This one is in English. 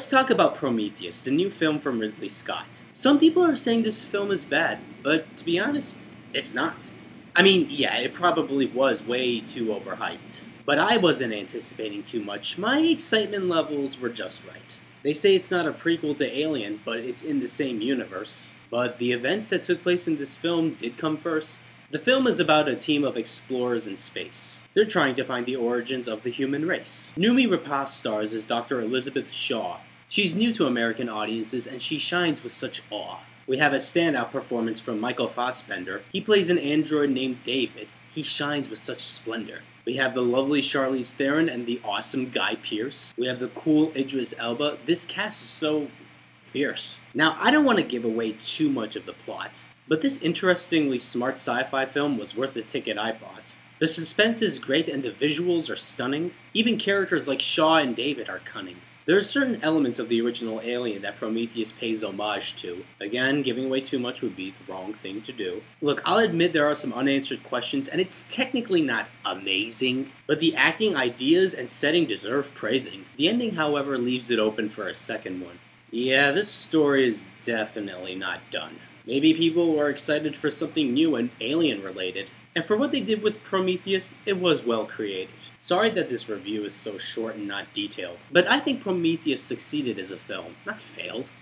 Let's talk about Prometheus, the new film from Ridley Scott. Some people are saying this film is bad, but to be honest, it's not. I mean, yeah, it probably was way too overhyped. But I wasn't anticipating too much. My excitement levels were just right. They say it's not a prequel to Alien, but it's in the same universe. But the events that took place in this film did come first. The film is about a team of explorers in space. They're trying to find the origins of the human race. Noomi Rapace stars as Dr. Elizabeth Shaw. She's new to American audiences and she shines with such awe. We have a standout performance from Michael Fassbender. He plays an android named David. He shines with such splendor. We have the lovely Charlize Theron and the awesome Guy Pearce. We have the cool Idris Elba. This cast is so fierce. Now, I don't want to give away too much of the plot, but this interestingly smart sci-fi film was worth the ticket I bought. The suspense is great and the visuals are stunning. Even characters like Shaw and David are cunning. There are certain elements of the original Alien that Prometheus pays homage to. Again, giving away too much would be the wrong thing to do. Look, I'll admit there are some unanswered questions, and it's technically not amazing, but the acting, ideas, and setting deserve praising. The ending, however, leaves it open for a second one. Yeah, this story is definitely not done. Maybe people were excited for something new and alien-related. And for what they did with Prometheus, it was well created. Sorry that this review is so short and not detailed, but I think Prometheus succeeded as a film, not failed.